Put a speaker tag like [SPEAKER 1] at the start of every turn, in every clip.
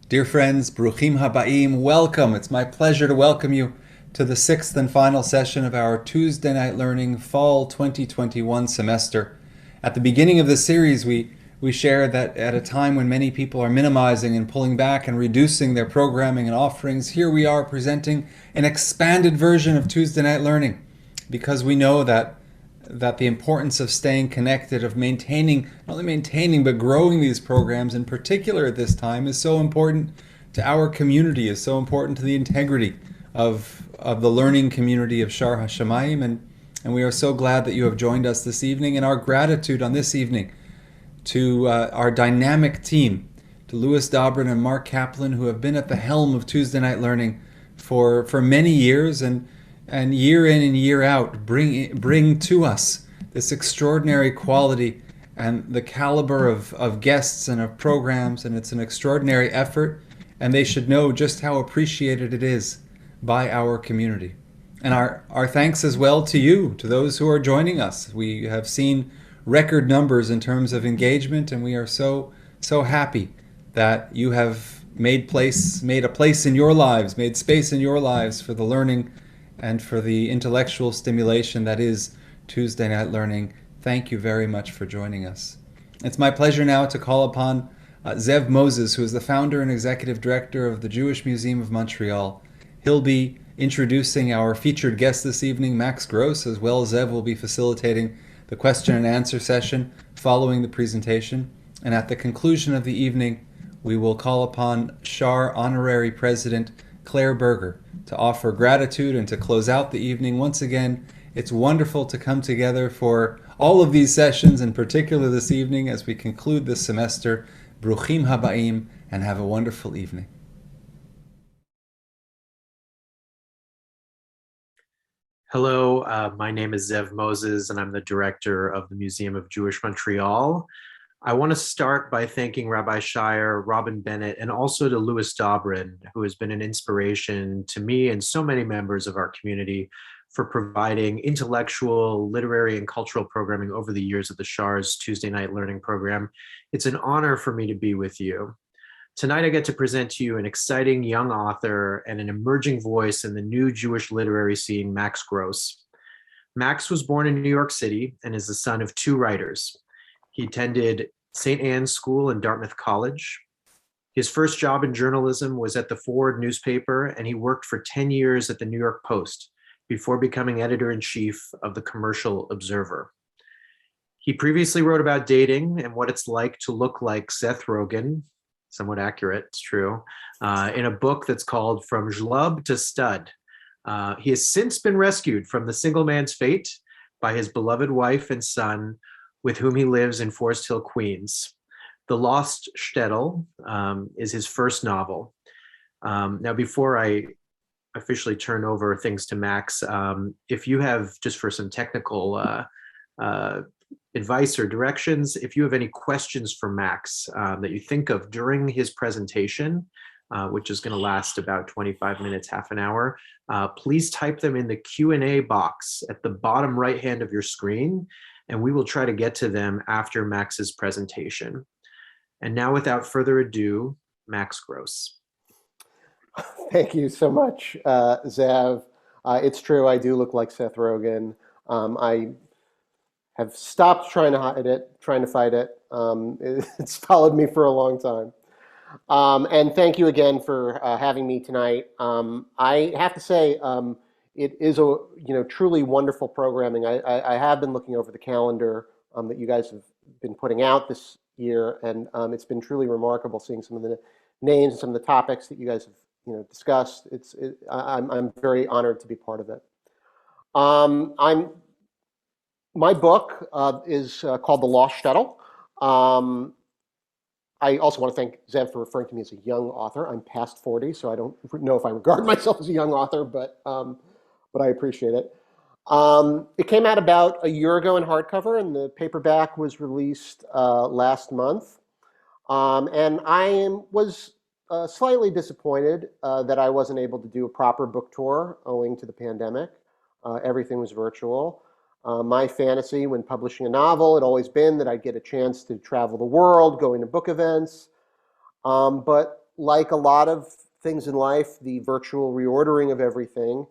[SPEAKER 1] Dear friends, Bruchim Habaim, welcome. It's my pleasure to welcome you to the sixth and final session of our Tuesday Night Learning Fall 2021 semester. At the beginning of this series, we share that at a time when many people are minimizing and pulling back and reducing their programming and offerings, here we are presenting an expanded version of Tuesday Night Learning because we know that the importance of staying connected, of maintaining, not only maintaining, but growing these programs in particular at this time is so important to our community, is so important to the integrity of the learning community of Shaar Hashomayim. And we are so glad that you have joined us this evening, and our gratitude on this evening to our dynamic team, to Daubrin and Mark Kaplan, who have been at the helm of Tuesday Night Learning for many years, and year in and year out bring to us this extraordinary quality and the caliber of guests and of programs, and it's an extraordinary effort, and they should know just how appreciated it is by our community. And our thanks as well to you, to those who are joining us. We have seen record numbers in terms of engagement, and we are so happy that you have made a place in your lives, made space in your lives for the learning and for the intellectual stimulation that is Tuesday Night Learning. Thank you very much for joining us. It's my pleasure now to call upon Zev Moses, who is the founder and executive director of the Jewish Museum of Montreal. He'll be introducing our featured guest this evening, Max Gross, as well as Zev will be facilitating the question and answer session following the presentation. And at the conclusion of the evening, we will call upon Shaar Honorary President Claire Berger to offer gratitude and to close out the evening. Once again, it's wonderful to come together for all of these sessions, in particular this evening as we conclude this semester. Bruchim Habaim, and have a wonderful evening.
[SPEAKER 2] Hello, my name is Zev Moses, and I'm the director of the Museum of Jewish Montreal. I want to start by thanking Rabbi Shaar, Robin Bennett, and also to Daubrin, who has been an inspiration to me and so many members of our community for providing intellectual, literary, and cultural programming over the years of the Shaar's Tuesday Night Learning program. It's an honor for me to be with you. Tonight, I get to present to you an exciting young author and an emerging voice in the new Jewish literary scene, Max Gross. Max was born in New York City and is the son of two writers. He attended St. Anne's School and Dartmouth College. His first job in journalism was at the Forward newspaper, and he worked for 10 years at the New York Post before becoming editor-in-chief of the Commercial Observer. He previously wrote about dating and what it's like to look like Seth Rogen, somewhat accurate, it's true, in a book that's called From Schlub to Stud. He has since been rescued from the single man's fate by his beloved wife and son, with whom he lives in Forest Hill, Queens. The Lost Shuttle is his first novel. Now, before I officially turn over things to Max, if you have, just for some technical advice or directions, if you have any questions for Max that you think of during his presentation, which is going to last about 25 minutes, half an hour, please type them in the Q&A box at the bottom right hand of your screen, and we will try to get to them after Max's presentation. And now, without further ado, Max Gross.
[SPEAKER 3] Thank you so much, Zev. It's true, I do look like Seth Rogen. I have stopped trying to hide it, trying to fight it. It's followed me for a long time. And thank you again for having me tonight. I have to say, it is a truly wonderful programming. I have been looking over the calendar that you guys have been putting out this year, and it's been truly remarkable seeing some of the names and some of the topics that you guys have discussed. I'm very honored to be part of it. My book is called The Lost Shuttle. I also want to thank Zev for referring to me as a young author. I'm past 40, so I don't know if I regard myself as a young author, but I appreciate it. It came out about a year ago in hardcover, and the paperback was released last month. And I was slightly disappointed that I wasn't able to do a proper book tour owing to the pandemic. Everything was virtual. My fantasy when publishing a novel had always been that I'd get a chance to travel the world, going to book events. But like a lot of things in life, the virtual reordering of everything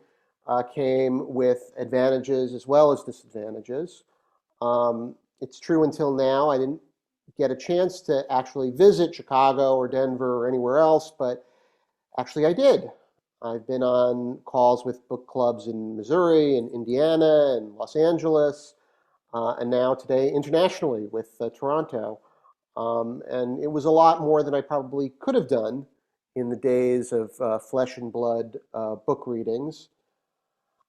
[SPEAKER 3] came with advantages as well as disadvantages. It's true until now. I didn't get a chance to actually visit Chicago or Denver or anywhere else, but actually I did. I've been on calls with book clubs in Missouri and Indiana and Los Angeles, and now today internationally with Toronto. And it was a lot more than I probably could have done in the days of flesh and blood book readings.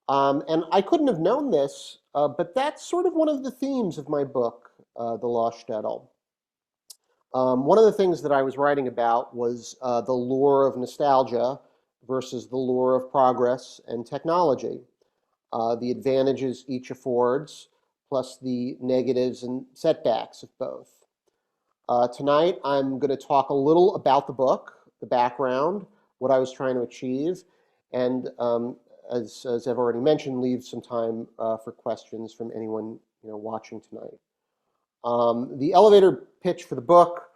[SPEAKER 3] And I couldn't have known this, but that's sort of one of the themes of my book, The Lost Shuttle. One of the things that I was writing about was the lure of nostalgia versus the lure of progress and technology, the advantages each affords, plus the negatives and setbacks of both. Tonight, I'm going to talk a little about the book, the background, what I was trying to achieve, and as I've already mentioned, leave some time for questions from anyone watching tonight. The elevator pitch for the book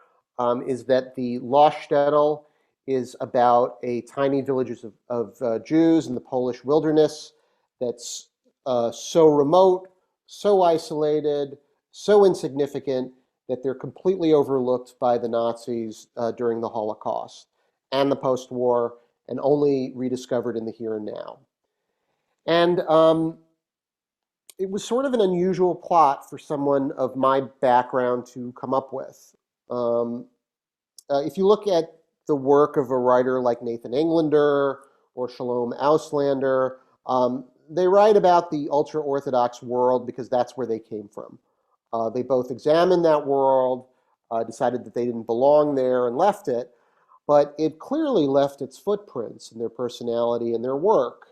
[SPEAKER 3] is that the Lost Shuttle is about a tiny village of Jews in the Polish wilderness that's so remote, so isolated, so insignificant that they're completely overlooked by the Nazis during the Holocaust and the post-war, and only rediscovered in the here and now. And it was sort of an unusual plot for someone of my background to come up with. If you look at the work of a writer like Nathan Englander or Shalom Auslander, they write about the ultra-Orthodox world because that's where they came from. They both examined that world, decided that they didn't belong there and left it, but it clearly left its footprints in their personality and their work.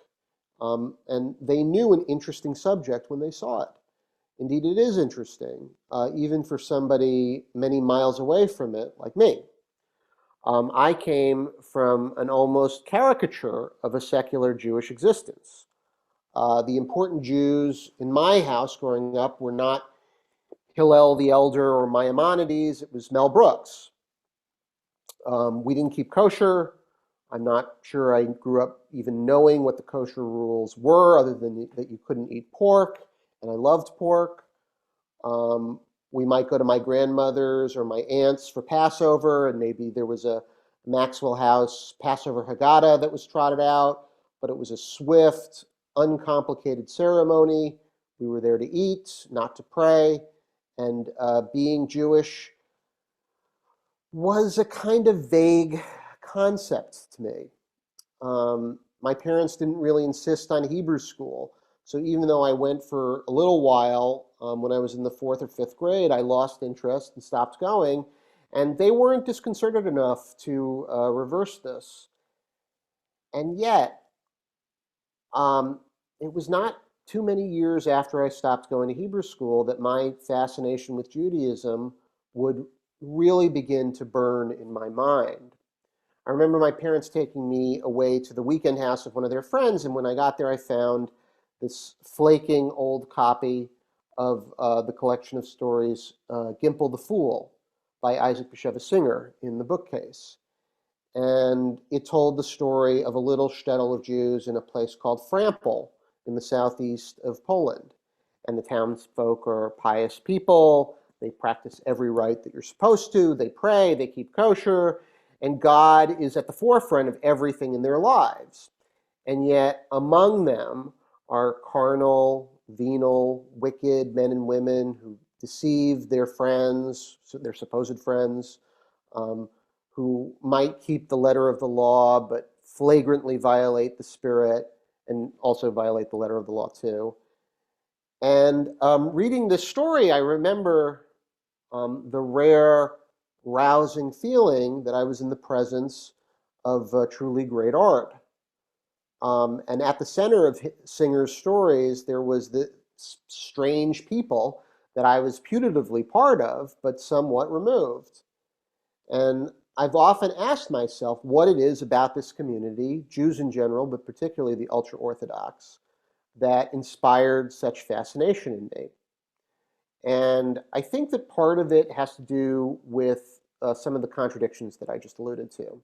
[SPEAKER 3] And they knew an interesting subject when they saw it. Indeed, it is interesting, even for somebody many miles away from it, like me. I came from an almost caricature of a secular Jewish existence. The important Jews in my house growing up were not Hillel the Elder or Maimonides, it was Mel Brooks. We didn't keep kosher. I'm not sure I grew up even knowing what the kosher rules were, other than that you couldn't eat pork, and I loved pork. We might go to my grandmother's or my aunt's for Passover, and maybe there was a Maxwell House Passover Haggadah that was trotted out, but it was a swift, uncomplicated ceremony. We were there to eat, not to pray, and being Jewish was a kind of vague concept to me. My parents didn't really insist on Hebrew school, so even though I went for a little while when I was in the 4th or 5th grade, I lost interest and stopped going, and they weren't disconcerted enough to reverse this. And yet, it was not too many years after I stopped going to Hebrew school that my fascination with Judaism would really begin to burn in my mind. I remember my parents taking me away to the weekend house of one of their friends, and when I got there, I found this flaking old copy of the collection of stories, Gimple the Fool, by Isaac Bashevis Singer, in the bookcase. And it told the story of a little shtetl of Jews in a place called Frampol in the southeast of Poland. And the townsfolk are pious people. They practice every rite that you're supposed to. They pray, they keep kosher, and God is at the forefront of everything in their lives. And yet among them are carnal, venal, wicked men and women who deceive their friends, their supposed friends, who might keep the letter of the law but flagrantly violate the spirit and also violate the letter of the law too. And reading this story, I remember the rare, rousing feeling that I was in the presence of truly great art. And at the center of Singer's stories, there was the strange people that I was putatively part of, but somewhat removed. And I've often asked myself what it is about this community, Jews in general, but particularly the ultra-Orthodox, that inspired such fascination in me. And I think that part of it has to do with some of the contradictions that I just alluded to.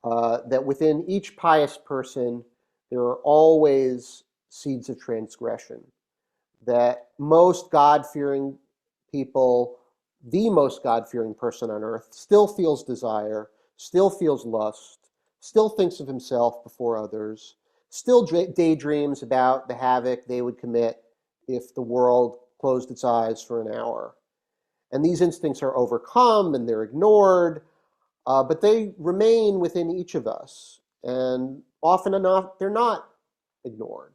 [SPEAKER 3] that within each pious person, there are always seeds of transgression, that most God-fearing people, the most God-fearing person on earth, still feels desire, still feels lust, still thinks of himself before others, still daydreams about the havoc they would commit if the world closed its eyes for an hour. And these instincts are overcome and they're ignored, but they remain within each of us. And often enough, they're not ignored.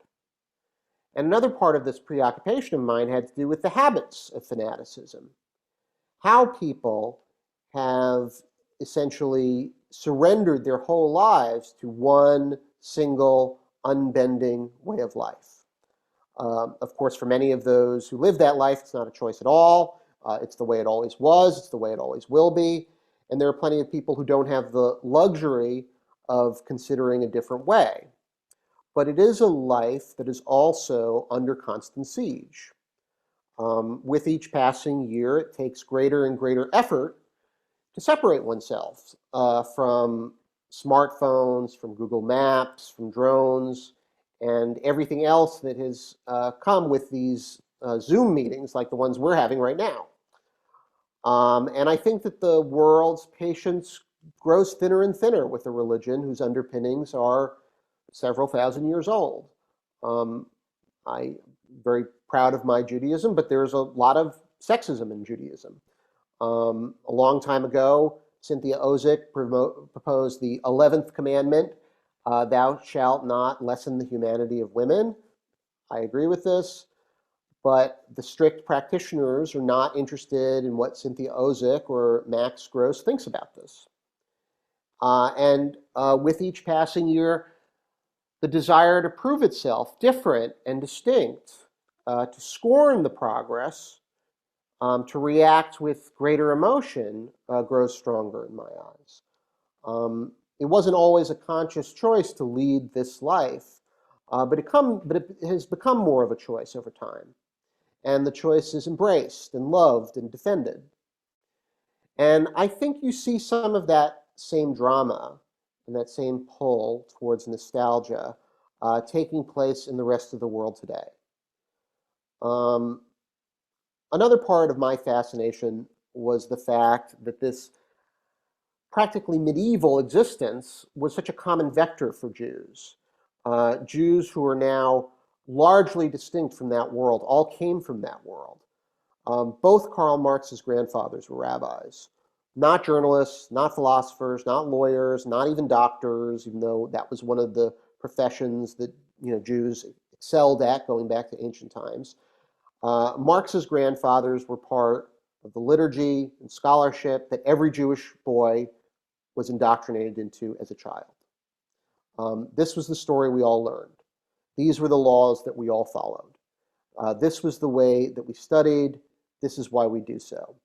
[SPEAKER 3] And another part of this preoccupation of mine had to do with the habits of fanaticism. How people have essentially surrendered their whole lives to one single unbending way of life. Of course, for many of those who live that life, it's not a choice at all. It's the way it always was. It's the way it always will be. And there are plenty of people who don't have the luxury of considering a different way. But it is a life that is also under constant siege. With each passing year, it takes greater and greater effort to separate oneself from smartphones, from Google Maps, from drones, and everything else that has come with these Zoom meetings like the ones we're having right now. And I think that the world's patience grows thinner and thinner with a religion whose underpinnings are several thousand years old. I'm very proud of my Judaism, but there's a lot of sexism in Judaism. A long time ago, Cynthia Ozick proposed the 11th commandment, thou shalt not lessen the humanity of women. I agree with this, but the strict practitioners are not interested in what Cynthia Ozick or Max Gross thinks about this. And with each passing year, the desire to prove itself different and distinct, to scorn the progress, to react with greater emotion grows stronger in my eyes. It wasn't always a conscious choice to lead this life, but it has become more of a choice over time. And the choice is embraced and loved and defended. And I think you see some of that same drama and that same pull towards nostalgia taking place in the rest of the world today. Another part of my fascination was the fact that this practically medieval existence was such a common vector for Jews. Jews who are now largely distinct from that world all came from that world. Both Karl Marx's grandfathers were rabbis, not journalists, not philosophers, not lawyers, not even doctors, even though that was one of the professions that Jews excelled at going back to ancient times. Marx's grandfathers were part of the liturgy and scholarship that every Jewish boy was indoctrinated into as a child. This was the story we all learned. These were the laws that we all followed. This was the way that we studied. This is why we do so.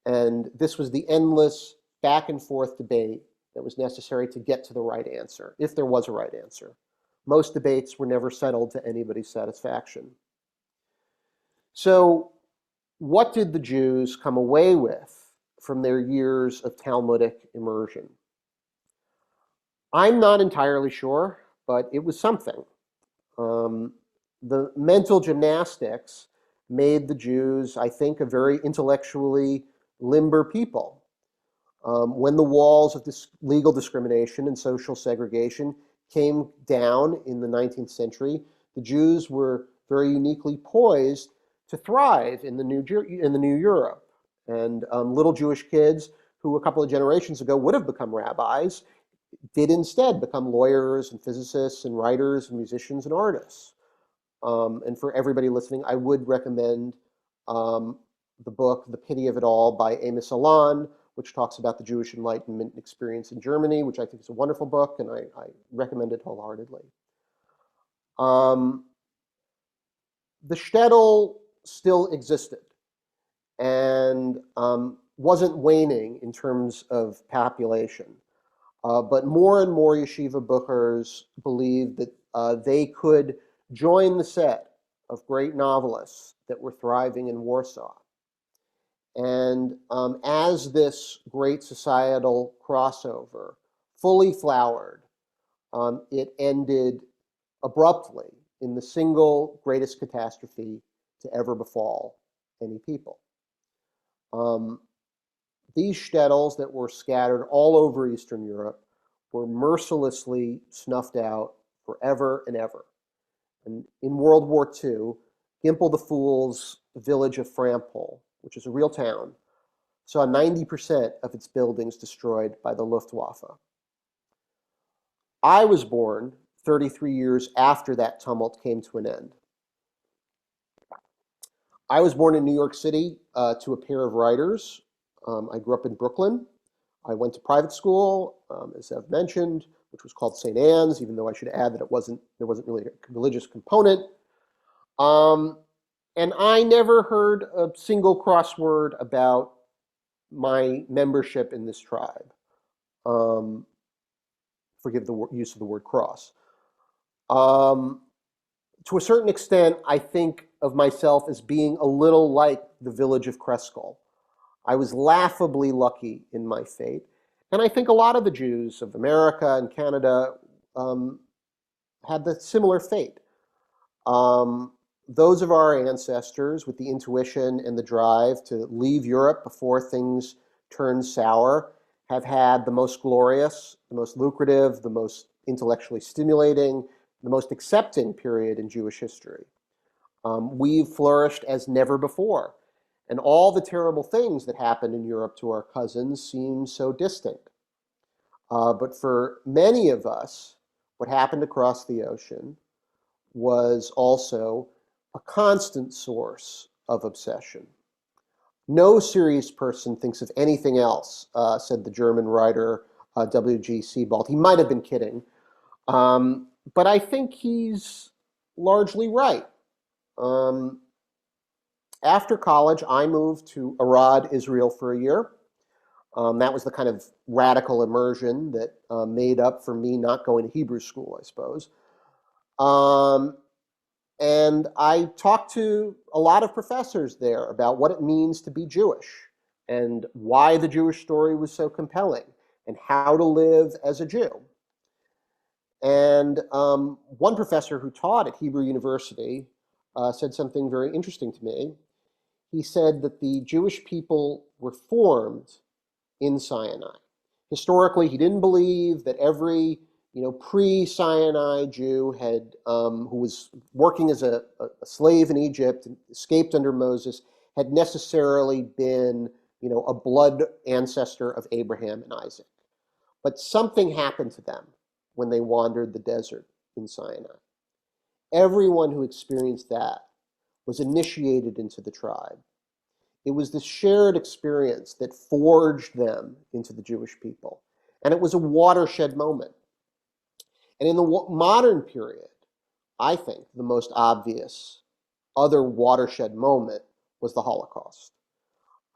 [SPEAKER 3] And this was the endless back and forth debate that was necessary to get to the right answer, if there was a right answer. Most debates were never settled to anybody's satisfaction. So what did the Jews come away with from their years of Talmudic immersion? I'm not entirely sure, but it was something. The mental gymnastics made the Jews, I think, a very intellectually limber people. When the walls of legal discrimination and social segregation came down in the 19th century, the Jews were very uniquely poised to thrive in the new Europe. And little Jewish kids who a couple of generations ago would have become rabbis did instead become lawyers and physicists and writers and musicians and artists. And for everybody listening, I would recommend the book The Pity of It All by Amos Alon, which talks about the Jewish Enlightenment experience in Germany, which I think is a wonderful book, and I recommend it wholeheartedly. The shtetl still existed and wasn't waning in terms of population. But more and more yeshiva bookers believed that they could join the set of great novelists that were thriving in Warsaw. And as this great societal crossover fully flowered, it ended abruptly in the single greatest catastrophe to ever befall any people. These shtetls that were scattered all over Eastern Europe were mercilessly snuffed out forever and ever. And in World War II, Gimpel the Fool's village of Frampol, which is a real town, saw 90% of its buildings destroyed by the Luftwaffe. I was born 33 years after that tumult came to an end. I was born in New York City to a pair of writers. I grew up in Brooklyn. I went to private school, as I've mentioned, which was called St. Anne's, even though I should add that there wasn't really a religious component. And I never heard a single crossword about my membership in this tribe. Forgive the use of the word cross. To a certain extent, I think of myself as being a little like the village of Kreskel. I was laughably lucky in my fate. And I think a lot of the Jews of America and Canada had the similar fate. Those of our ancestors with the intuition and the drive to leave Europe before things turned sour have had the most glorious, the most lucrative, the most intellectually stimulating, the most accepting period in Jewish history. We've flourished as never before. And all the terrible things that happened in Europe to our cousins seem so distant. But for many of us, what happened across the ocean was also a constant source of obsession. No serious person thinks of anything else, said the German writer W.G. Sebald. He might have been kidding, but I think he's largely right. After college, I moved to Arad, Israel for a year. That was the kind of radical immersion that made up for me not going to Hebrew school, I suppose. And I talked to a lot of professors there about what it means to be Jewish and why the Jewish story was so compelling and how to live as a Jew. And one professor who taught at Hebrew University said something very interesting to me. He said that the Jewish people were formed in Sinai. Historically, he didn't believe that every pre-Sinai Jew who was working as a slave in Egypt and escaped under Moses had necessarily been a blood ancestor of Abraham and Isaac. But something happened to them when they wandered the desert in Sinai. Everyone who experienced that was initiated into the tribe. It was the shared experience that forged them into the Jewish people. And it was a watershed moment. And in the modern period, I think the most obvious other watershed moment was the Holocaust.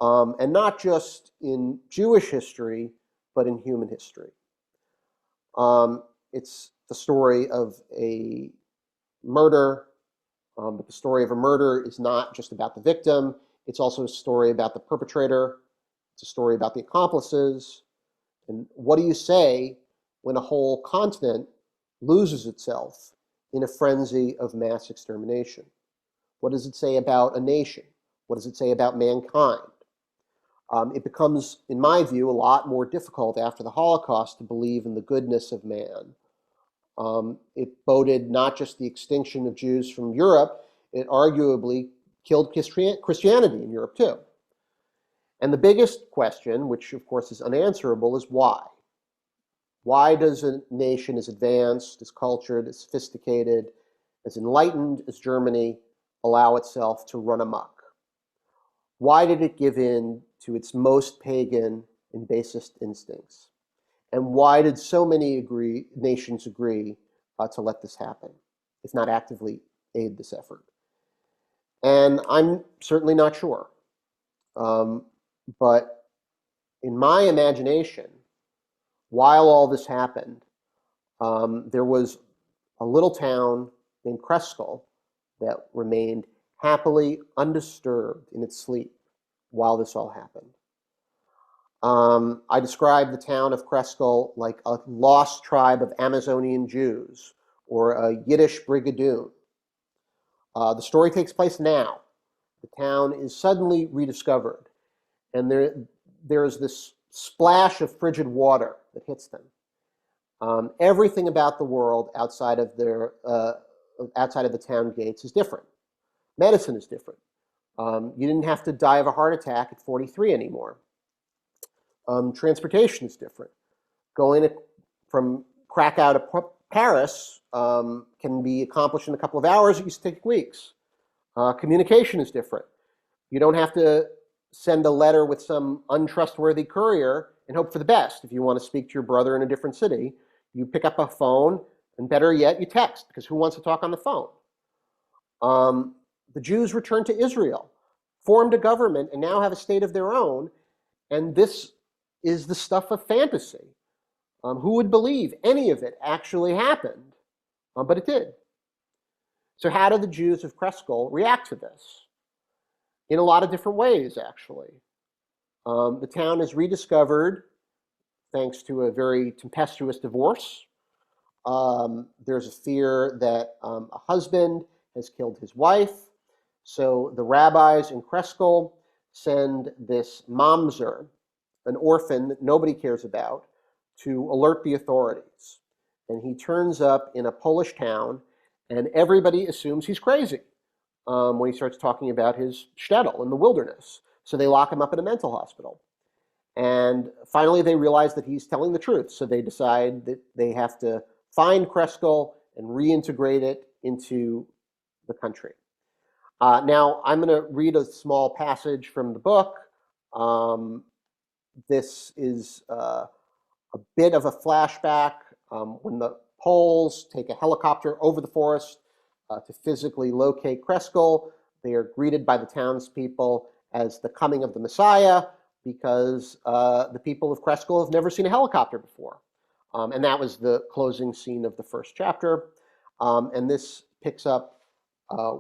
[SPEAKER 3] And not just in Jewish history, but in human history. It's the story of a murder, but the story of a murder is not just about the victim. It's also a story about the perpetrator. It's a story about the accomplices. And what do you say when a whole continent loses itself in a frenzy of mass extermination? What does it say about a nation? What does it say about mankind? It becomes, in my view, a lot more difficult after the Holocaust to believe in the goodness of man. It boded not just the extinction of Jews from Europe, it arguably killed Christianity in Europe too. And the biggest question, which of course is unanswerable, is why? Why does a nation as advanced, as cultured, as sophisticated, as enlightened as Germany allow itself to run amok? Why did it give in to its most pagan and basest instincts? And why did so many nations agree to let this happen, if not actively aid this effort? And I'm certainly not sure. But in my imagination, while all this happened, there was a little town named Kreskel that remained happily undisturbed in its sleep while this all happened. I described the town of Kreskel like a lost tribe of Amazonian Jews or a Yiddish brigadoon. The story takes place now. The town is suddenly rediscovered, and there is this splash of frigid water that hits them. Everything about the world outside of the town gates is different. Medicine is different. You didn't have to die of a heart attack at 43 anymore. Transportation is different. Going from Krakow to Paris can be accomplished in a couple of hours. It used to take weeks. Communication is different. You don't have to send a letter with some untrustworthy courier and hope for the best. If you want to speak to your brother in a different city, you pick up a phone, and better yet, you text, because who wants to talk on the phone? The Jews returned to Israel, formed a government, and now have a state of their own, and this is the stuff of fantasy. Who would believe any of it actually happened? But it did. So how did the Jews of Kreskel react to this? In a lot of different ways, actually. The town is rediscovered thanks to a very tempestuous divorce. There's a fear that a husband has killed his wife. So the rabbis in Kreskel send this mamzer, an orphan that nobody cares about, to alert the authorities. And he turns up in a Polish town, and everybody assumes he's crazy when he starts talking about his shtetl in the wilderness. So they lock him up in a mental hospital. And finally, they realize that he's telling the truth. So they decide that they have to find Kreskel and reintegrate it into the country. Now, I'm going to read a small passage from the book. This is a bit of a flashback when the Poles take a helicopter over the forest to physically locate Kreskel. They are greeted by the townspeople as the coming of the Messiah, because the people of Kreskel have never seen a helicopter before. And that was the closing scene of the first chapter. And this picks up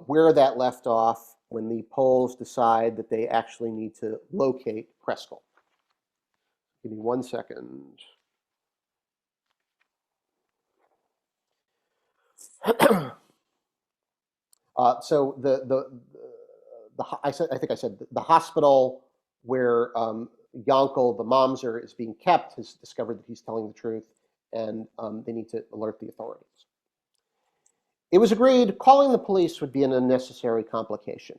[SPEAKER 3] where that left off when the Poles decide that they actually need to locate Kreskel. Give me 1 second. So I think I said the hospital where Yankel, the mamzer, is being kept, has discovered that he's telling the truth, and they need to alert the authorities. It was agreed calling the police would be an unnecessary complication.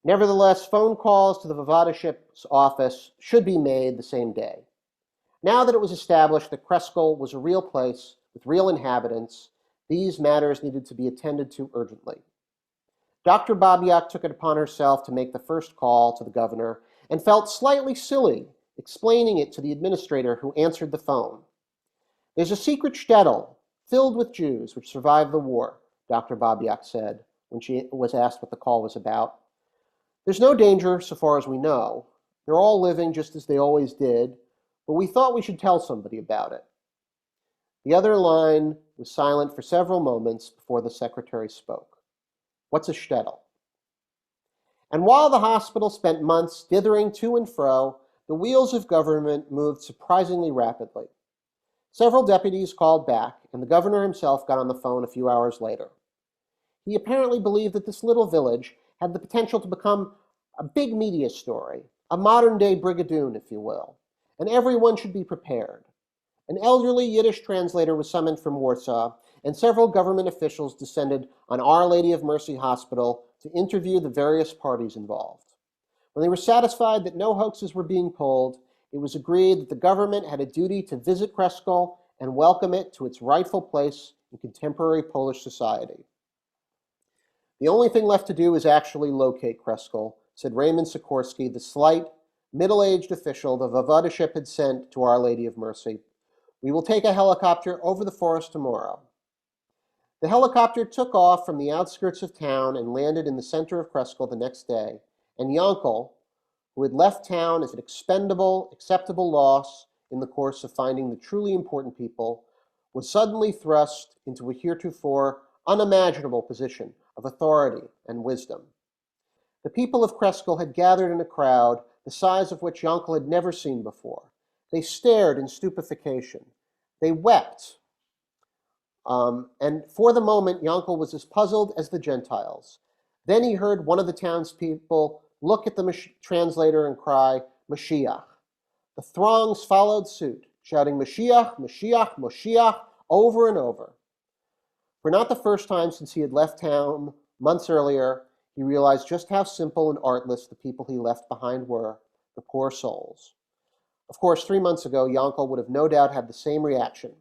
[SPEAKER 3] Nevertheless, phone calls to the Vavadaship's office should be made the same day. Now that it was established that Kreskel was a real place with real inhabitants, these matters needed to be attended to urgently. Dr. Babiak took it upon herself to make the first call to the governor and felt slightly silly explaining it to the administrator who answered the phone. There's a secret shtetl filled with Jews which survived the war, Dr. Babiak said when she was asked what the call was about. There's no danger so far as we know. They're all living just as they always did, but we thought we should tell somebody about it. The other line was silent for several moments before the secretary spoke. What's a shtetl? And while the hospital spent months dithering to and fro, the wheels of government moved surprisingly rapidly. Several deputies called back, and the governor himself got on the phone a few hours later. He apparently believed that this little village had the potential to become a big media story, a modern-day brigadoon, if you will, and everyone should be prepared. An elderly Yiddish translator was summoned from Warsaw, and several government officials descended on Our Lady of Mercy Hospital to interview the various parties involved. When they were satisfied that no hoaxes were being pulled, it was agreed that the government had a duty to visit Kreskel and welcome it to its rightful place in contemporary Polish society. The only thing left to do is actually locate Kreskel, said Raymond Sikorsky, the slight, middle-aged official the Vavadaship had sent to Our Lady of Mercy. We will take a helicopter over the forest tomorrow. The helicopter took off from the outskirts of town and landed in the center of Kreskel the next day, and Yankel, who had left town as an expendable, acceptable loss in the course of finding the truly important people, was suddenly thrust into a heretofore unimaginable position of authority and wisdom. The people of Kreskel had gathered in a crowd the size of which Yankel had never seen before. They stared in stupefaction. They wept. And for the moment, Yankel was as puzzled as the Gentiles. Then he heard one of the townspeople look at the translator and cry, Mashiach. The throngs followed suit, shouting Mashiach, Mashiach, Mashiach, over and over. For not the first time since he had left town months earlier, he realized just how simple and artless the people he left behind were, the poor souls. Of course, 3 months ago, Yankel would have no doubt had the same reaction.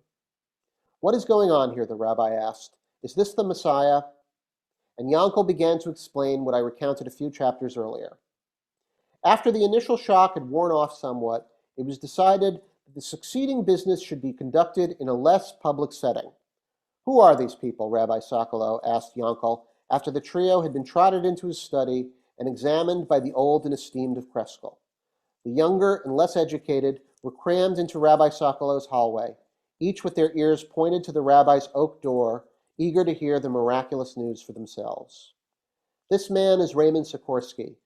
[SPEAKER 3] What is going on here, the rabbi asked. Is this the Messiah? And Yankel began to explain what I recounted a few chapters earlier. After the initial shock had worn off somewhat, it was decided that the succeeding business should be conducted in a less public setting. Who are these people? Rabbi Sokolow asked Yankel after the trio had been trotted into his study and examined by the old and esteemed of Kreskel. The younger and less educated were crammed into Rabbi Sokolow's hallway, each with their ears pointed to the rabbi's oak door, eager to hear the miraculous news for themselves. This man is Raymond Sikorsky,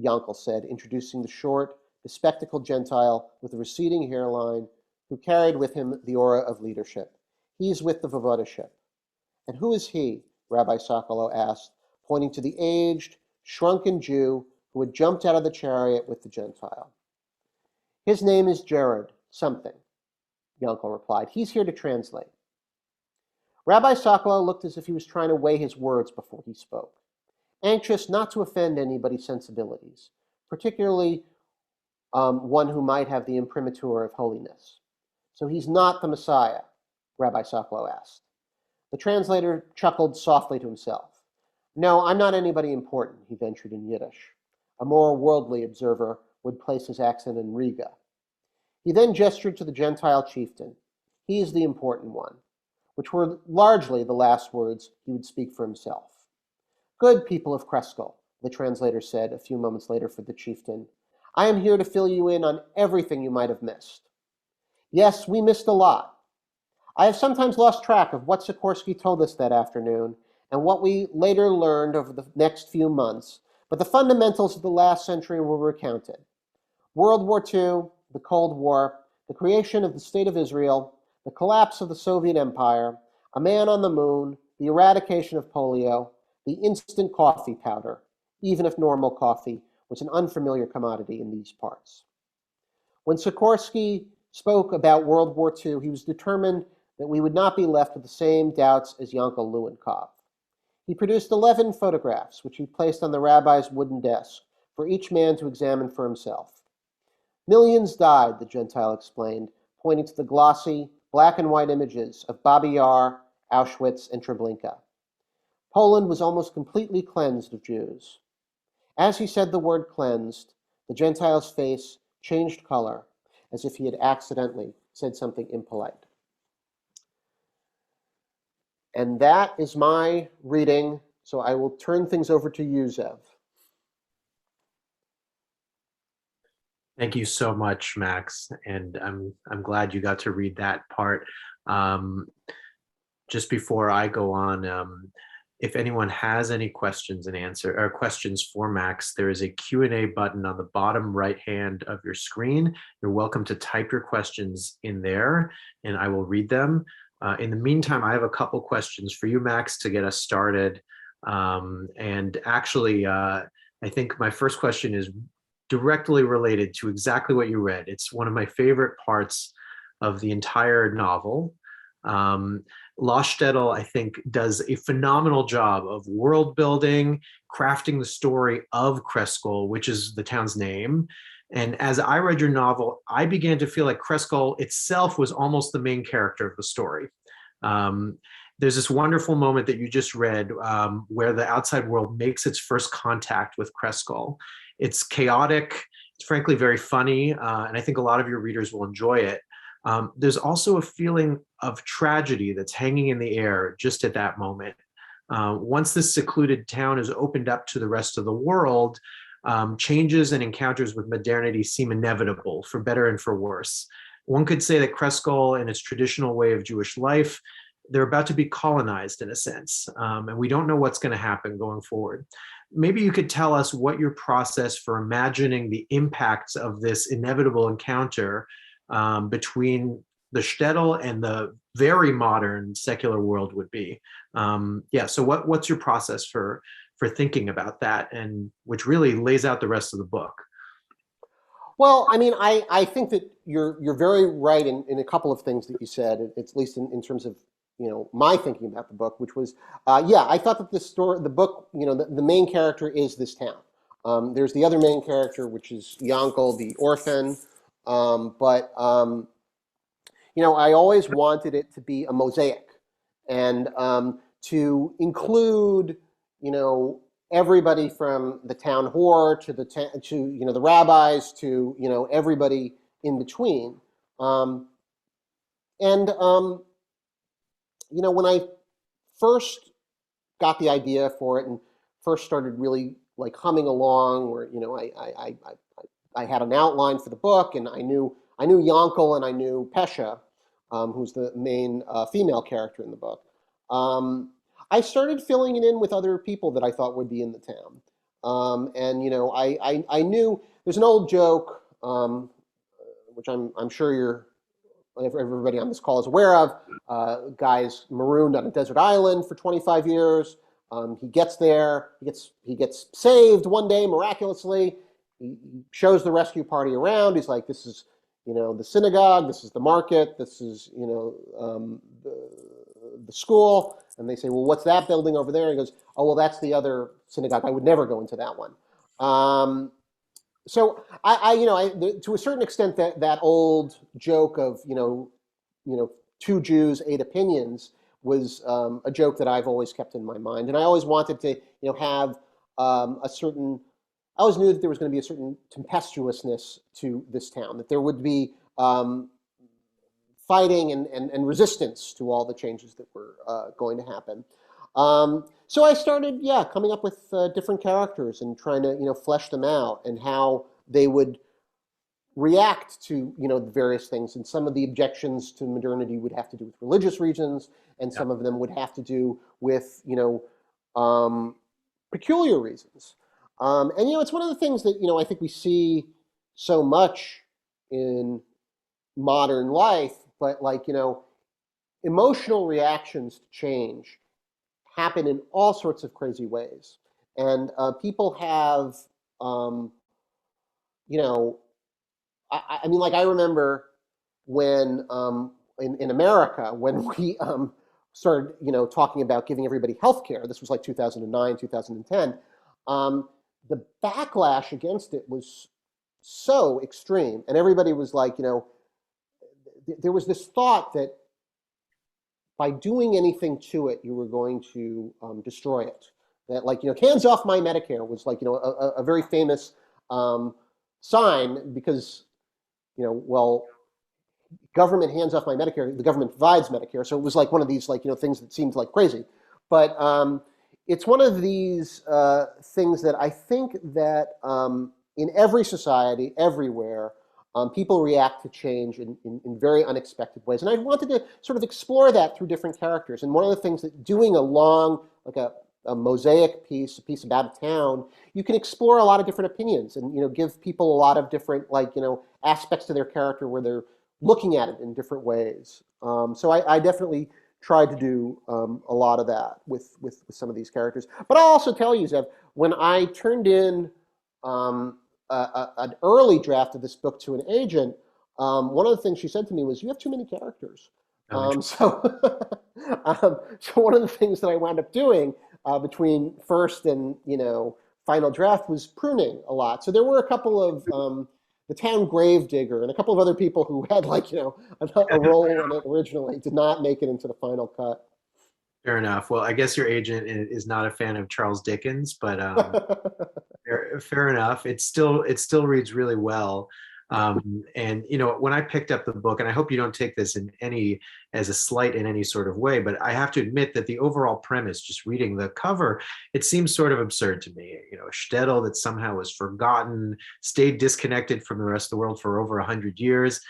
[SPEAKER 3] Yankel said, introducing the short, bespectacled Gentile with a receding hairline who carried with him the aura of leadership. He is with the Voivodeship. And who is he? Rabbi Sokolow asked, pointing to the aged, shrunken Jew who had jumped out of the chariot with the Gentile. His name is Jared something, Yankel replied. He's here to translate. Rabbi Sokolow looked as if he was trying to weigh his words before he spoke, anxious not to offend anybody's sensibilities, particularly one who might have the imprimatur of holiness. So he's not the Messiah, Rabbi Sokolow asked. The translator chuckled softly to himself. No, I'm not anybody important, he ventured in Yiddish. A more worldly observer would place his accent in Riga. He then gestured to the Gentile chieftain. He is the important one, which were largely the last words he would speak for himself. Good people of Kreskel, the translator said a few moments later for the chieftain. I am here to fill you in on everything you might have missed. Yes, we missed a lot. I have sometimes lost track of what Sikorsky told us that afternoon and what we later learned over the next few months, but the fundamentals of the last century were recounted. World War II, the Cold War, the creation of the State of Israel, the collapse of the Soviet Empire, a man on the moon, the eradication of polio, the instant coffee powder, even if normal coffee was an unfamiliar commodity in these parts. When Sikorsky spoke about World War II, he was determined that we would not be left with the same doubts as Yankel Lewinkov. He produced 11 photographs, which he placed on the rabbi's wooden desk, for each man to examine for himself. Millions died, the Gentile explained, pointing to the glossy, black and white images of Babi Yar, Auschwitz, and Treblinka. Poland was almost completely cleansed of Jews. As he said the word cleansed, the Gentile's face changed color, as if he had accidentally said something impolite. And that is my reading, so I will turn things over to you, Zev.
[SPEAKER 2] Thank you so much, Max, and I'm glad you got to read that part. Just before I go on, if anyone has any questions or questions for Max, there is a Q&A button on the bottom right hand of your screen. You're welcome to type your questions in there, and I will read them. In the meantime, I have a couple questions for you, Max, to get us started. And actually, I think my first question is directly related to exactly what you read. It's one of my favorite parts of the entire novel. Lost Shuttle, I think, does a phenomenal job of world building, crafting the story of Kreskel, which is the town's name. And as I read your novel, I began to feel like Kreskel itself was almost the main character of the story. There's this wonderful moment that you just read where the outside world makes its first contact with Kreskel. It's chaotic, it's frankly very funny, and I think a lot of your readers will enjoy it. There's also a feeling of tragedy that's hanging in the air just at that moment. Once this secluded town is opened up to the rest of the world, changes and encounters with modernity seem inevitable, for better and for worse. One could say that Kreskel, in its traditional way of Jewish life, they're about to be colonized in a sense, and we don't know what's going to happen going forward. maybe you could tell us what your process for imagining the impacts of this inevitable encounter between the shtetl and the very modern secular world would be. So what's your process for thinking about that, and which really lays out the rest of the book?
[SPEAKER 3] Well, I mean, I think that you're very right in a couple of things that you said, at least in terms of, my thinking about the book, which was, I thought that the book, the main character is this town. There's the other main character, which is Yankel, the orphan, but I always wanted it to be a mosaic, and to include, everybody from the town whore to the rabbis to everybody in between. When I first got the idea for it and first started really like humming along, where I had an outline for the book, and I knew Yankel and I knew Pesha, who's the main female character in the book. I started filling it in with other people that I thought would be in the town. I knew there's an old joke, which I'm sure everybody on this call is aware of. Guy's marooned on a desert island for 25 years. He gets there. He gets saved one day miraculously. He shows the rescue party around. He's like, "This is, the synagogue. This is the market. This is, the school." And they say, "Well, what's that building over there?" He goes, "Oh, well, that's the other synagogue. I would never go into that one." So to a certain extent, that old joke of two Jews, eight opinions was a joke that I've always kept in my mind, and I always wanted to have a certain. I always knew that there was going to be a certain tempestuousness to this town, that there would be fighting and resistance to all the changes that were going to happen. So I started, coming up with different characters and trying to, flesh them out and how they would react to, the various things. And some of the objections to modernity would have to do with religious reasons, and some of them would have to do with, peculiar reasons. It's one of the things that, I think we see so much in modern life, but emotional reactions to change happen in all sorts of crazy ways. And people have, I remember when in America, when we started, talking about giving everybody health care, this was like 2009, 2010, the backlash against it was so extreme. And everybody was like, there was this thought that by doing anything to it, you were going to destroy it. That hands off my Medicare was a very famous sign, because, government hands off my Medicare, the government provides Medicare. So it was like one of these things that seemed like crazy. But it's one of these things that I think that in every society, everywhere, people react to change in very unexpected ways. And I wanted to sort of explore that through different characters. And one of the things that doing a long, a mosaic piece, a piece about a town, you can explore a lot of different opinions and, give people a lot of different, aspects to their character where they're looking at it in different ways. So I definitely tried to do a lot of that with some of these characters. But I'll also tell you, Zev, when I turned in an early draft of this book to an agent, one of the things she said to me was, "You have too many characters." So one of the things that I wound up doing between first and final draft was pruning a lot. So there were a couple of the town gravedigger and a couple of other people who had a role in it originally did not make it into the final cut.
[SPEAKER 2] Fair enough. Well, I guess your agent is not a fan of Charles Dickens, but fair enough. It still reads really well. And when I picked up the book, and I hope you don't take this as a slight in any sort of way, but I have to admit that the overall premise, just reading the cover, it seems sort of absurd to me. A shtetl that somehow was forgotten, stayed disconnected from the rest of the world for over 100 years.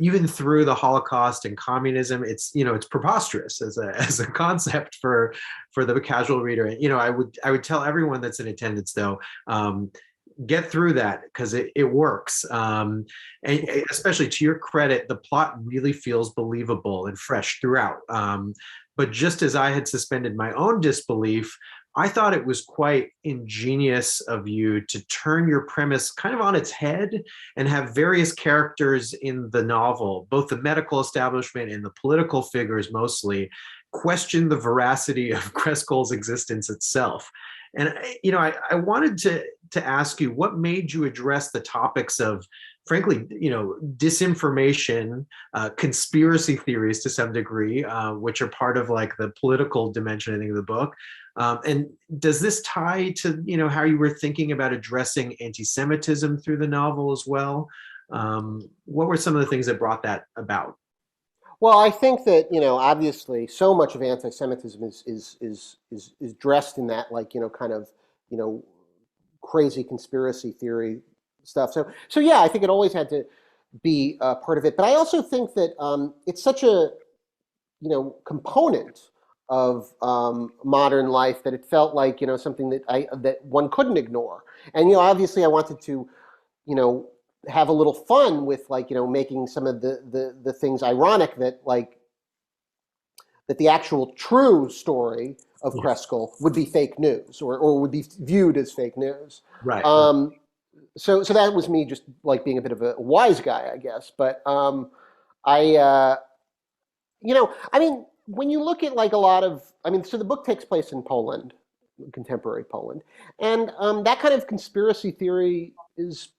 [SPEAKER 2] even through the Holocaust and communism, it's preposterous as a concept for the casual reader. And I would tell everyone that's in attendance though, get through that because it works. And especially to your credit, the plot really feels believable and fresh throughout. But just as I had suspended my own disbelief, I thought it was quite ingenious of you to turn your premise kind of on its head and have various characters in the novel, both the medical establishment and the political figures mostly, question the veracity of Kreskol's existence itself. And I wanted to ask you, what made you address the topics of, frankly, disinformation, conspiracy theories to some degree, which are part of like the political dimension, I think, of the book. And does this tie to how you were thinking about addressing anti-Semitism through the novel as well? What were some of the things that brought that about?
[SPEAKER 3] Well, I think that obviously, so much of anti-Semitism is dressed in that kind of crazy conspiracy theory stuff. So yeah, I think it always had to be part of it. But I also think that it's such a component of modern life that it felt like something that one couldn't ignore. And obviously, I wanted to have a little fun with making some of the things ironic that that the actual true story of Kreskel would be fake news or would be viewed as fake news.
[SPEAKER 2] Right.
[SPEAKER 3] So that was me just being a bit of a wise guy, I guess. But I I mean, when you look at a lot of, so the book takes place in Poland, contemporary Poland, and that kind of conspiracy theory is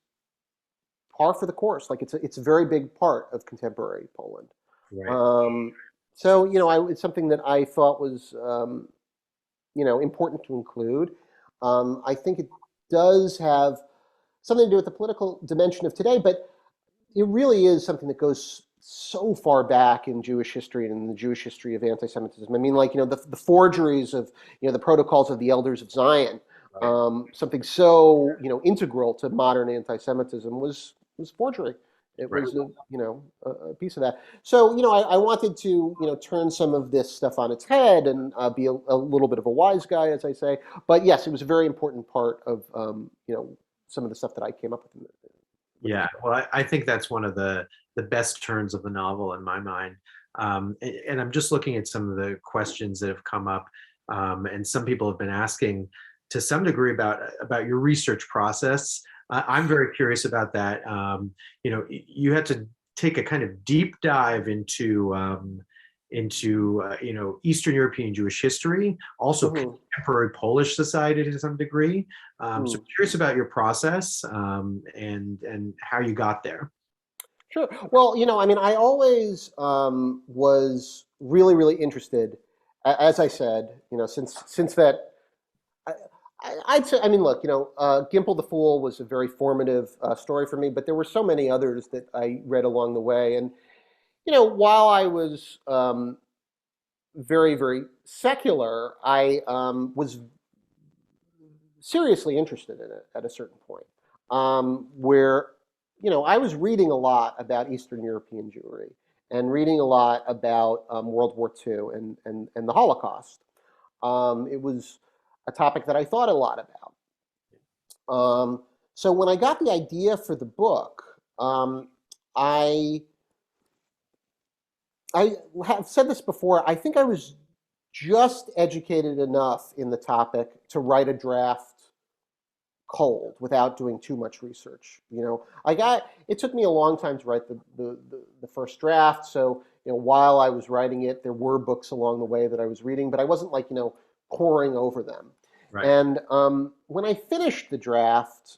[SPEAKER 3] par for the course. It's a very big part of contemporary Poland.
[SPEAKER 2] Right.
[SPEAKER 3] So it's something that I thought was important to include. I think it does have something to do with the political dimension of today, but it really is something that goes so far back in Jewish history and in the Jewish history of anti-Semitism. I mean, the forgeries of the protocols of the Elders of Zion, something so integral to modern anti-Semitism was forgery. It was a piece of that. So I wanted to turn some of this stuff on its head and be a little bit of a wise guy, as I say. But yes, it was a very important part of some of the stuff that I came up with.
[SPEAKER 2] Yeah, well, I think that's one of the best turns of the novel in my mind. And I'm just looking at some of the questions that have come up, and some people have been asking to some degree about your research process. I'm very curious about that. You had to take a kind of deep dive into Eastern European Jewish history, also contemporary Polish society to some degree. So I'm curious about your process and how you got there.
[SPEAKER 3] Sure. Well, I always was really, really interested, as I said, since that. I'd say, look, Gimple the Fool was a very formative story for me, but there were so many others that I read along the way. And, while I was very, very secular, I was seriously interested in it at a certain point, where, I was reading a lot about Eastern European Jewry and reading a lot about World War II and the Holocaust. It was a topic that I thought a lot about. So when I got the idea for the book, I have said this before, I think I was just educated enough in the topic to write a draft cold without doing too much research. It took me a long time to write the first draft. So, while I was writing it, there were books along the way that I was reading, but I wasn't poring over them.
[SPEAKER 2] Right.
[SPEAKER 3] And when I finished the draft,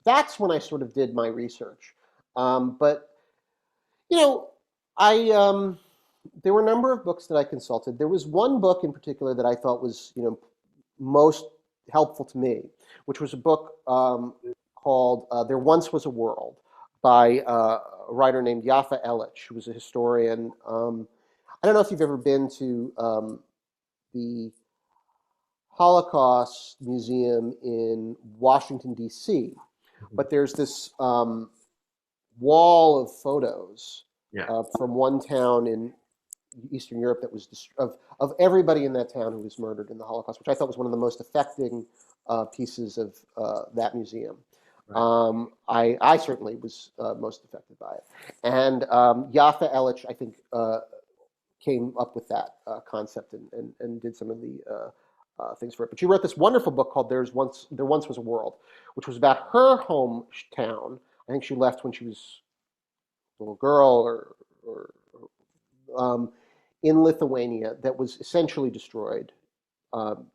[SPEAKER 3] that's when I sort of did my research. But there were a number of books that I consulted. There was one book in particular that I thought was most helpful to me, which was a book called "There Once Was a World" by a writer named Yafa Elich, who was a historian. I don't know if you've ever been to the Holocaust Museum in Washington, D.C., but there's this wall of photos
[SPEAKER 2] Yeah.
[SPEAKER 3] from one town in Eastern Europe that was of everybody in that town who was murdered in the Holocaust, which I thought was one of the most affecting pieces of that museum.
[SPEAKER 2] Right.
[SPEAKER 3] I certainly was most affected by it. And Yafa Elich, I think, came up with that concept and did some of the things for it. But she wrote this wonderful book called There Once Was a World, which was about her hometown. I think she left when she was a little girl or in Lithuania that was essentially destroyed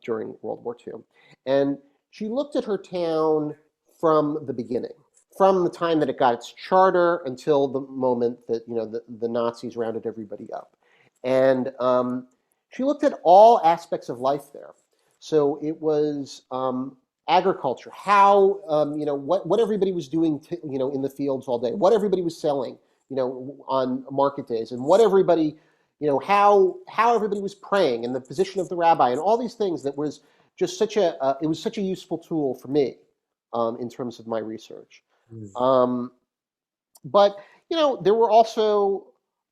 [SPEAKER 3] during World War II. And she looked at her town from the beginning, from the time that it got its charter until the moment that the Nazis rounded everybody up. And she looked at all aspects of life there. So it was agriculture, how what everybody was doing in the fields all day, what everybody was selling on market days, and what everybody how everybody was praying and the position of the rabbi and all these things that was just it was such a useful tool for me in terms of my research.
[SPEAKER 2] Mm.
[SPEAKER 3] But there were also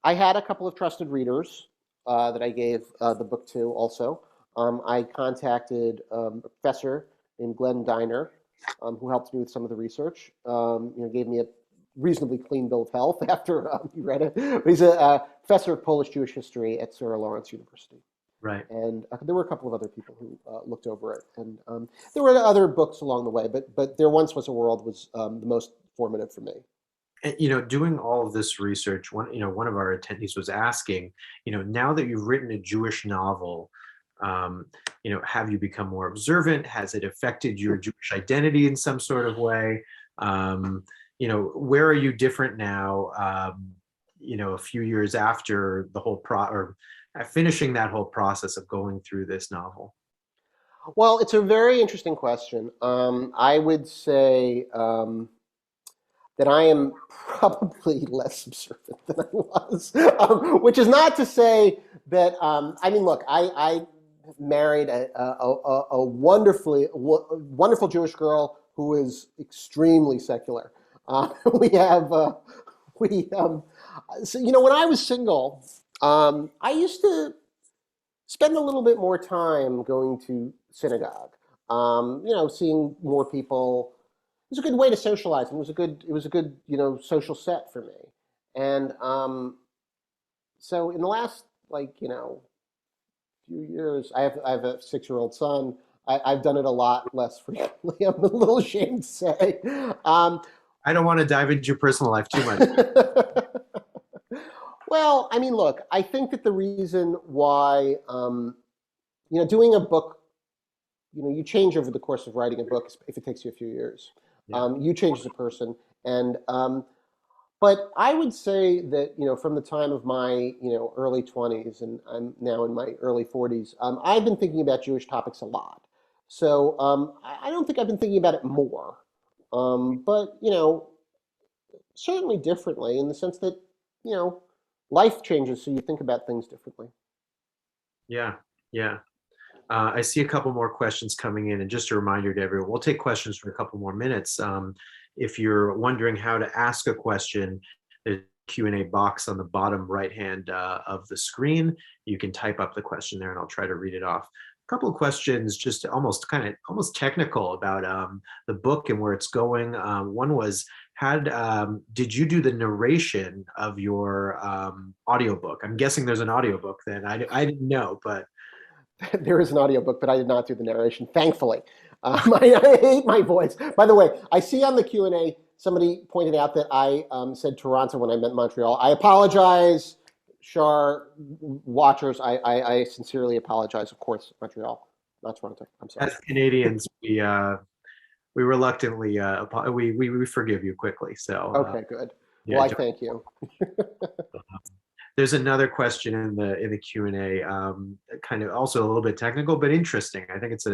[SPEAKER 3] I had a couple of trusted readers that I gave the book to. Also, I contacted a professor named Glenn Diner, who helped me with some of the research. Gave me a reasonably clean bill of health after he read it. But he's a professor of Polish Jewish history at Sarah Lawrence University.
[SPEAKER 2] Right.
[SPEAKER 3] And there were a couple of other people who looked over it. And there were other books along the way, but There Once Was a World was the most formative for me.
[SPEAKER 2] And, doing all of this research, one of our attendees was asking, now that you've written a Jewish novel, have you become more observant? Has it affected your Jewish identity in some sort of way? Where are you different now? A few years after the whole finishing that whole process of going through this novel.
[SPEAKER 3] Well, it's a very interesting question. I would say that I am probably less observant than I was, which is not to say that. Look, I married a wonderful Jewish girl who is extremely secular. We have so when I was single, I used to spend a little bit more time going to synagogue. Seeing more people. It was a good way to socialize, and it was a good social set for me. And so in the last few years, I have a 6-year-old son. I've done it a lot less frequently. I'm a little ashamed to say.
[SPEAKER 2] I don't want to dive into your personal life too much.
[SPEAKER 3] Well, look, I think that the reason why doing a book, you change over the course of writing a book if it takes you a few years.
[SPEAKER 2] Yeah.
[SPEAKER 3] You change as a person, and but I would say that from the time of my early 20s, and I'm now in my early 40s, I've been thinking about Jewish topics a lot. So I don't think I've been thinking about it more, but certainly differently in the sense that life changes, so you think about things differently.
[SPEAKER 2] Yeah, yeah. I see a couple more questions coming in, and just a reminder to everyone, we'll take questions for a couple more minutes. If you're wondering how to ask a question, there's a Q&A box on the bottom right hand of the screen. You can type up the question there, and I'll try to read it off. A couple of questions, just almost technical about the book and where it's going. One was, did you do the narration of your audiobook? I'm guessing there's an audiobook then. I didn't know, but
[SPEAKER 3] there is an audiobook, but I did not do the narration, thankfully. I hate my voice. By the way, I see on the Q&A somebody pointed out that I said Toronto when I meant Montreal. I apologize, Shaar watchers. I sincerely apologize. Of course, Montreal, not Toronto. I'm sorry.
[SPEAKER 2] As Canadians, we reluctantly we forgive you quickly. So
[SPEAKER 3] okay, good.
[SPEAKER 2] Yeah,
[SPEAKER 3] well, I thank you.
[SPEAKER 2] There's another question in the Q&A, kind of also a little bit technical, but interesting. I think it's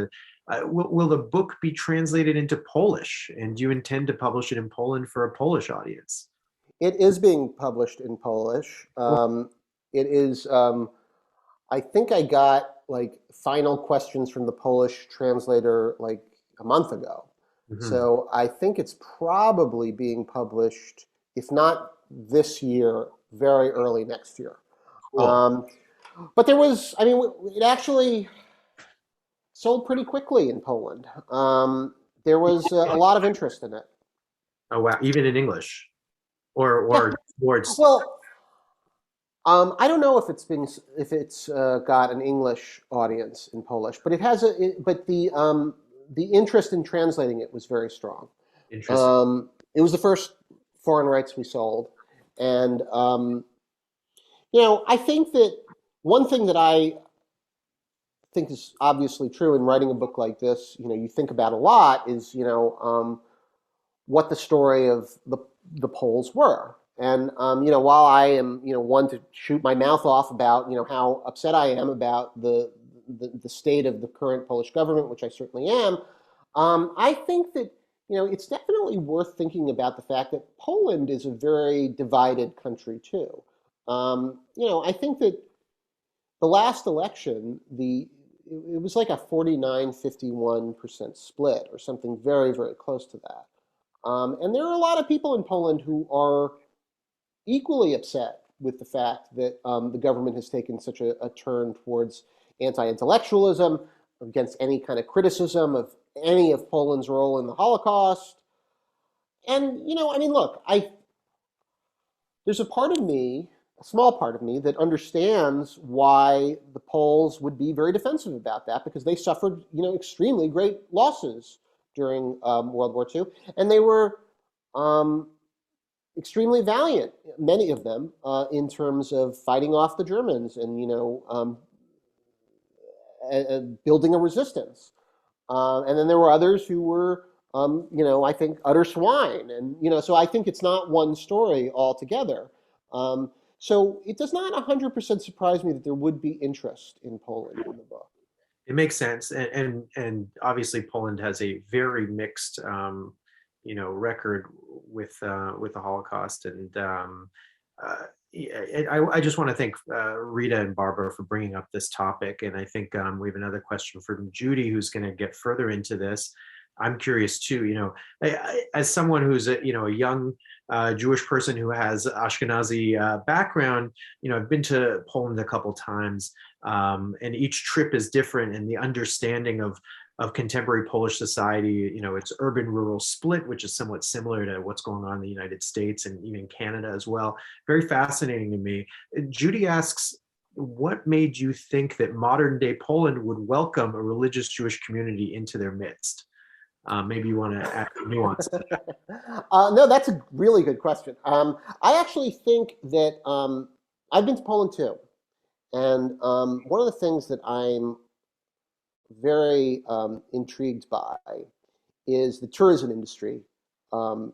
[SPEAKER 2] will the book be translated into Polish, and do you intend to publish it in Poland for a Polish audience?
[SPEAKER 3] It is being published in Polish. It is. I think I got final questions from the Polish translator a month ago. Mm-hmm. So I think it's probably being published, if not this year, very early next year.
[SPEAKER 2] Cool.
[SPEAKER 3] But there was, I mean, it actually sold pretty quickly in Poland. There was a lot of interest in it.
[SPEAKER 2] Oh wow, even in English
[SPEAKER 3] Yeah.
[SPEAKER 2] or towards.
[SPEAKER 3] Well, I don't know if it's got an English audience in Polish, but it has but the interest in translating it was very strong.
[SPEAKER 2] Interesting.
[SPEAKER 3] It was the first foreign rights we sold, and I think that one thing that I think is obviously true in writing a book like this, you think about a lot is, what the story of the Poles were. And, while I am, one to shoot my mouth off about, how upset I am about the state of the current Polish government, which I certainly am, I think that, it's definitely worth thinking about the fact that Poland is a very divided country too. I think that the last election, it was like a 49-51% split or something very, very close to that. And there are a lot of people in Poland who are equally upset with the fact that the government has taken such a turn towards anti-intellectualism, against any kind of criticism of any of Poland's role in the Holocaust. And, I mean, look, there's a part of me, a small part of me, that understands why the Poles would be very defensive about that, because they suffered, extremely great losses during World War II, and they were extremely valiant, many of them, in terms of fighting off the Germans and building a resistance. And then there were others who were, I think, utter swine. And, so I think it's not one story altogether. So it does not 100% surprise me that there would be interest in Poland in the book.
[SPEAKER 2] It makes sense, and obviously Poland has a very mixed, record with the Holocaust, and I just want to thank Rita and Barbara for bringing up this topic, and I think we have another question from Judy, who's going to get further into this. I'm curious too, as someone who's a young Jewish person who has Ashkenazi background, I've been to Poland a couple times, and each trip is different, and the understanding of contemporary Polish society, its urban-rural split, which is somewhat similar to what's going on in the United States and even Canada as well. Very fascinating to me. Judy asks, what made you think that modern-day Poland would welcome a religious Jewish community into their midst? Maybe you want to add nuance.
[SPEAKER 3] No, that's a really good question. I actually think that I've been to Poland too. And one of the things that I'm very intrigued by is the tourism industry in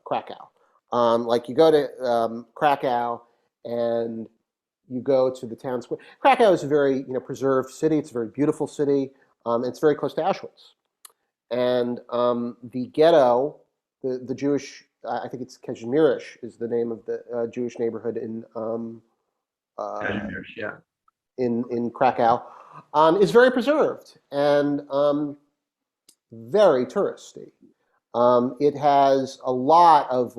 [SPEAKER 3] Krakow. Like you go to Krakow and you go to the town square. Krakow is a very preserved city. It's a very beautiful city. It's very close to Auschwitz. And the ghetto, the Jewish, I think it's Kazimierz is the name of the Jewish neighborhood in
[SPEAKER 2] Yeah.
[SPEAKER 3] in Krakow, is very preserved and very touristy. It has a lot of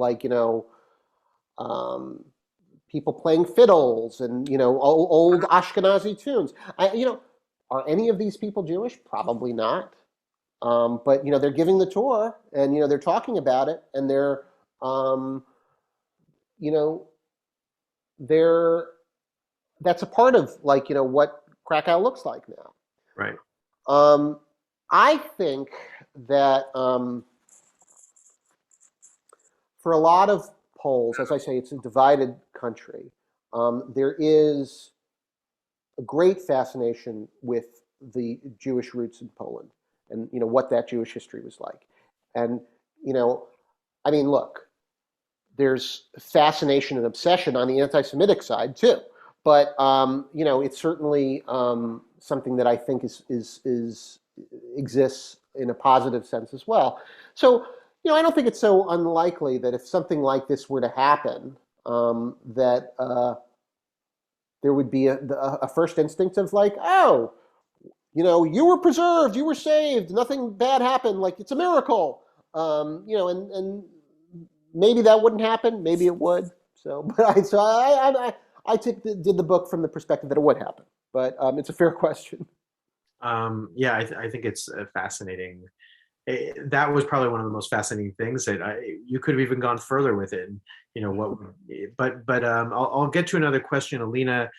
[SPEAKER 3] people playing fiddles and old Ashkenazi tunes. Are any of these people Jewish? Probably not. But they're giving the tour, and they're talking about it, and that's a part of what Krakow looks like now.
[SPEAKER 2] Right.
[SPEAKER 3] I think that for a lot of Poles, as I say, it's a divided country. There is a great fascination with the Jewish roots in Poland and what that Jewish history was like. And I mean, look, there's fascination and obsession on the anti-Semitic side too. But it's certainly something that I think exists in a positive sense as well. So I don't think it's so unlikely that if something like this were to happen, that there would be a first instinct of oh, you were preserved, you were saved, nothing bad happened, it's a miracle, and maybe that wouldn't happen, maybe it would. So, did the book from the perspective that it would happen. But it's a fair question.
[SPEAKER 2] Yeah, I think it's fascinating. That was probably one of the most fascinating things that you could have even gone further with it. And, what, but I'll get to another question. Alina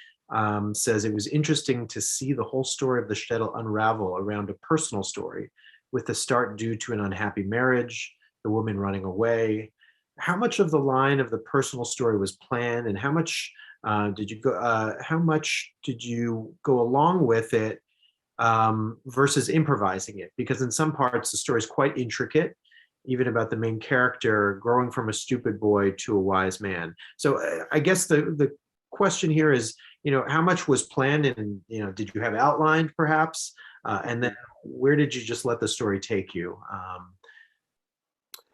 [SPEAKER 2] says it was interesting to see the whole story of the shtetl unravel around a personal story, with the start due to an unhappy marriage, the woman running away. How much of the line of the personal story was planned, and how much did you go? How much did you go along with it versus improvising it? Because in some parts the story is quite intricate, even about the main character growing from a stupid boy to a wise man. So I guess the question here is, how much was planned, and did you have outlined perhaps, and then where did you just let the story take you?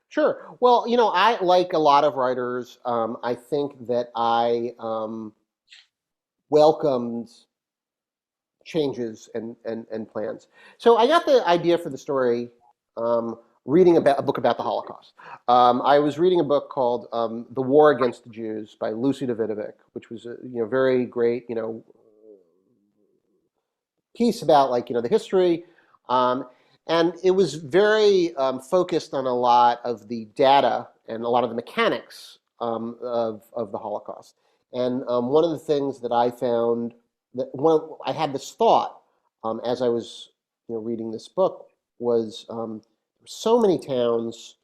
[SPEAKER 3] Sure. Well, I, like a lot of writers, I think that I welcomed changes and plans. So I got the idea for the story reading about a book about the Holocaust. I was reading a book called "The War Against the Jews" by Lucy Davidovic, which was a very great piece about the history. And it was very focused on a lot of the data and a lot of the mechanics of the Holocaust. And one of the things that I found I had this thought as I was reading this book was so many towns.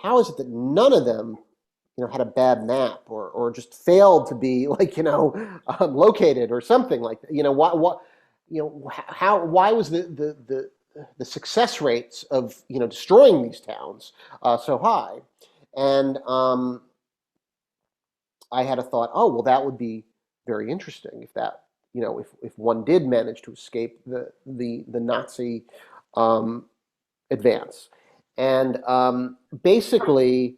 [SPEAKER 3] How is it that none of them had a bad map or just failed to be located or something like that? Why was the success rates of destroying these towns so high? And I had a thought, oh well, that would be very interesting if that if one did manage to escape the Nazi advance. And basically,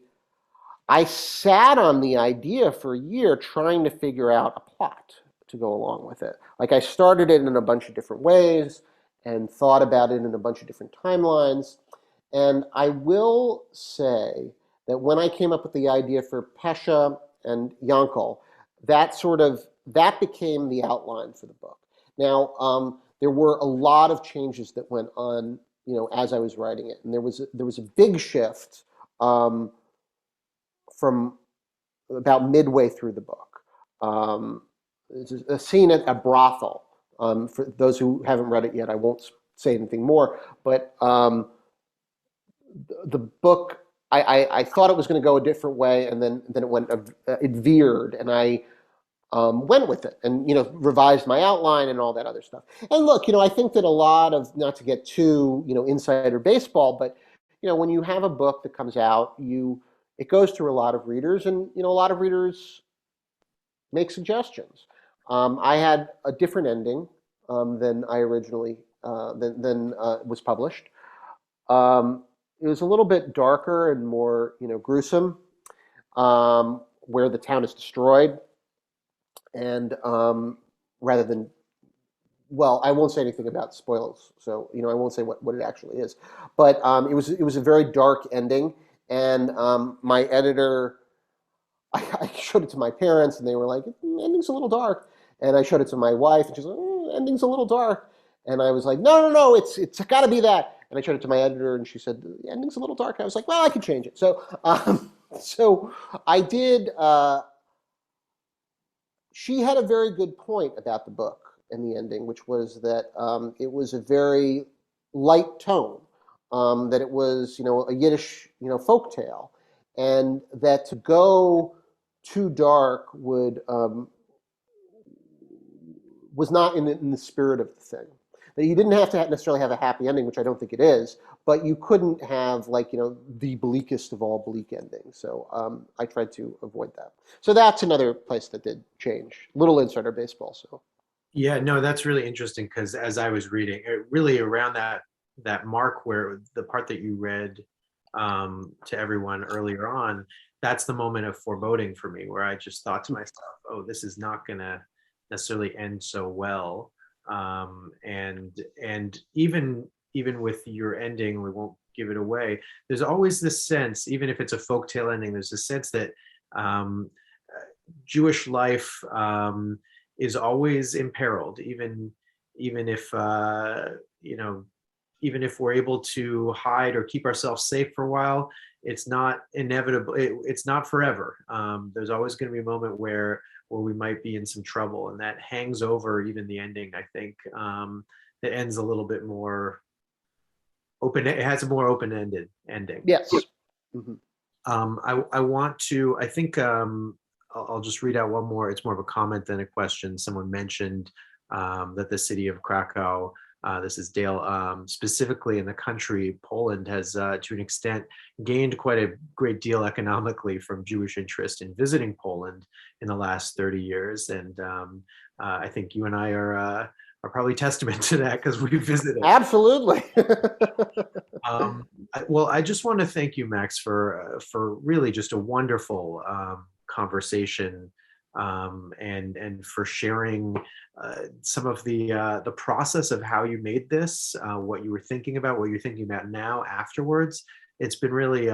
[SPEAKER 3] I sat on the idea for a year trying to figure out a plot to go along with it. Like, I started it in a bunch of different ways and thought about it in a bunch of different timelines. And I will say that when I came up with the idea for Pesha and Yankel, that became the outline for the book. Now, there were a lot of changes that went on, as I was writing it, and there was a big shift from about midway through the book. There's a scene at a brothel. For those who haven't read it yet, I won't say anything more. But the book, I thought it was going to go a different way, and then it veered, and I went with it, and revised my outline and all that other stuff. And look, I think that a lot of, not to get too insider baseball, but when you have a book that comes out, it goes through a lot of readers, and a lot of readers make suggestions. I had a different ending than I originally than was published. It was a little bit darker and more gruesome, where the town is destroyed, and rather than, well, I won't say anything about spoilers, so I won't say what it actually is, but it was a very dark ending, and my editor, I showed it to my parents, and they were like, "Ending's a little dark," and I showed it to my wife, and she's like, "Ending's a little dark," and I was like, "No, it's got to be that," and I showed it to my editor, and she said, "The ending's a little dark." And I was like, "Well, I can change it." So so I did. She had a very good point about the book and the ending, which was that it was a very light tone, that it was a Yiddish folk tale, and that to go too dark was not in the spirit of the thing. That you didn't have to necessarily have a happy ending, which I don't think it is, but you couldn't have the bleakest of all bleak endings. So I tried to avoid that. So that's another place that did change. Little insider baseball. So
[SPEAKER 2] Yeah, no, that's really interesting, because as I was reading, really around that mark where the part that you read to everyone earlier on, that's the moment of foreboding for me, where I just thought to myself, "Oh, this is not going to necessarily end so well." And even with your ending, we won't give it away. There's always this sense, even if it's a folktale ending, there's a sense that Jewish life is always imperiled, even if even if we're able to hide or keep ourselves safe for a while, it's not inevitable. It's not forever. There's always going to be a moment where we might be in some trouble, and that hangs over even the ending. I think it ends a little bit more open. It has a more open-ended ending.
[SPEAKER 3] Yes. Mm-hmm.
[SPEAKER 2] I want to. I think I'll just read out one more. It's more of a comment than a question. Someone mentioned that the city of Krakow, this is Dale, specifically in the country, Poland has, to an extent, gained quite a great deal economically from Jewish interest in visiting Poland in the last 30 years. And I think you and I are probably testament to that because we visited.
[SPEAKER 3] Absolutely.
[SPEAKER 2] Well, I just want to thank you, Max, for really just a wonderful conversation, and for sharing some of the process of how you made this, what you were thinking about, what you're thinking about now afterwards. It's been really,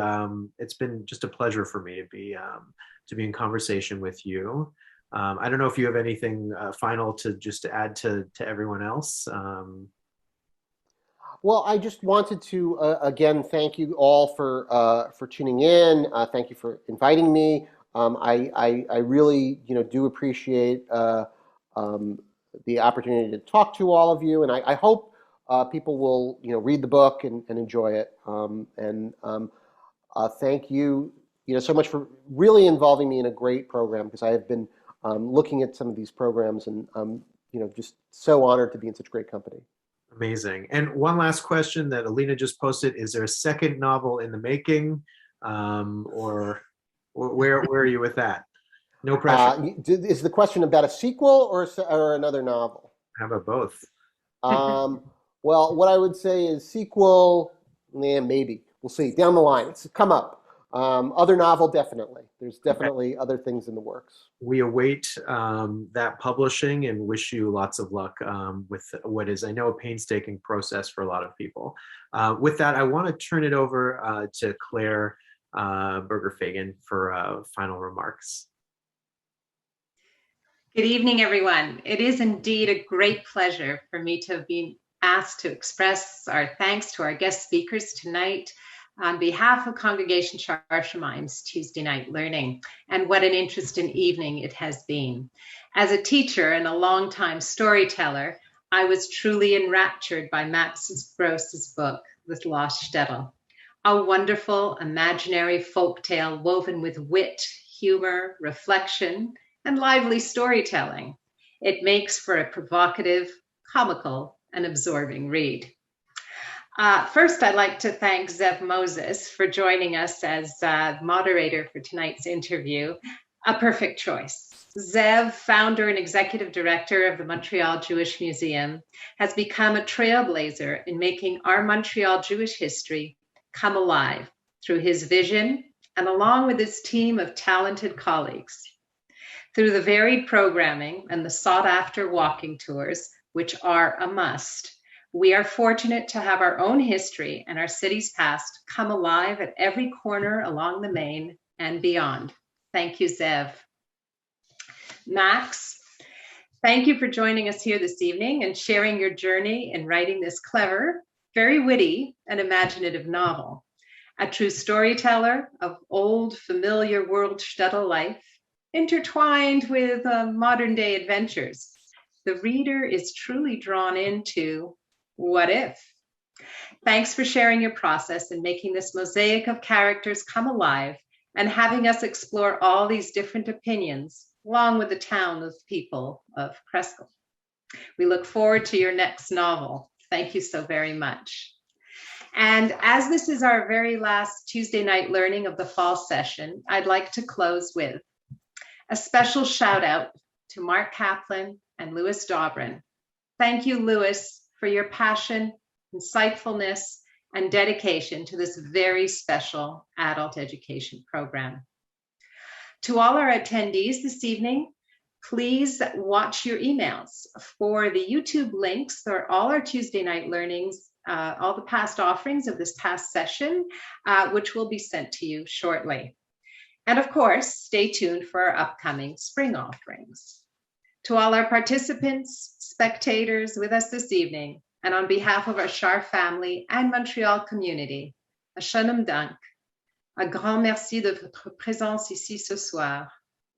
[SPEAKER 2] it's been just a pleasure for me to be in conversation with you. I don't know if you have anything final to add to everyone else.
[SPEAKER 3] Well, I just wanted to again thank you all for tuning in. Thank you for inviting me. I really do appreciate the opportunity to talk to all of you, and I hope people will read the book and enjoy it. Thank you so much for really involving me in a great program, because I have been looking at some of these programs, and just so honored to be in such great company.
[SPEAKER 2] Amazing. And one last question that Alina just posted: is there a second novel in the making, or where are you with that? No pressure.
[SPEAKER 3] Is the question about a sequel or another novel?
[SPEAKER 2] How about both?
[SPEAKER 3] Well, what I would say is sequel, maybe. We'll see. Down the line. It's come up. Other novel, definitely. There's definitely other things in the works.
[SPEAKER 2] We await that publishing and wish you lots of luck with what is, I know, a painstaking process for a lot of people. With that, I want to turn it over to Claire Berger-Fagan for final remarks.
[SPEAKER 4] Good evening, everyone. It is indeed a great pleasure for me to have been asked to express our thanks to our guest speakers tonight on behalf of Congregation Shaar Hashomayim's Tuesday Night Learning. And what an interesting evening it has been. As a teacher and a longtime storyteller, I was truly enraptured by Max Gross's book, The Lost Shuttle, a wonderful imaginary folktale woven with wit, humor, reflection, and lively storytelling. It makes for a provocative, comical, and absorbing read. First, I'd like to thank Zev Moses for joining us as moderator for tonight's interview. A perfect choice. Zev, founder and executive director of the Montreal Jewish Museum, has become a trailblazer in making our Montreal Jewish history come alive through his vision and along with his team of talented colleagues. Through the varied programming and the sought-after walking tours, which are a must, we are fortunate to have our own history and our city's past come alive at every corner along the Main and beyond. Thank you, Zev. Max, thank you for joining us here this evening and sharing your journey in writing this clever, very witty, and imaginative novel. A true storyteller of old, familiar world shuttle life, intertwined with modern-day adventures. The reader is truly drawn into what if? Thanks for sharing your process and making this mosaic of characters come alive and having us explore all these different opinions along with the town of people of Cresco. We look forward to your next novel. Thank you so very much. And as this is our very last Tuesday Night Learning of the fall session, I'd like to close with a special shout out to Mark Kaplan and Louis Daubrin. Thank you, Louis, for your passion, insightfulness, and dedication to this very special adult education program. To all our attendees this evening, please watch your emails for the YouTube links for all our Tuesday night learnings, all the past offerings of this past session, which will be sent to you shortly. And of course, stay tuned for our upcoming spring offerings. To all our participants, spectators with us this evening, and on behalf of our Shaar family and Montreal community, a shalom dank, un grand merci de votre présence ici ce soir.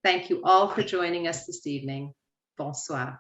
[SPEAKER 4] Thank you all for joining us this evening. Bonsoir.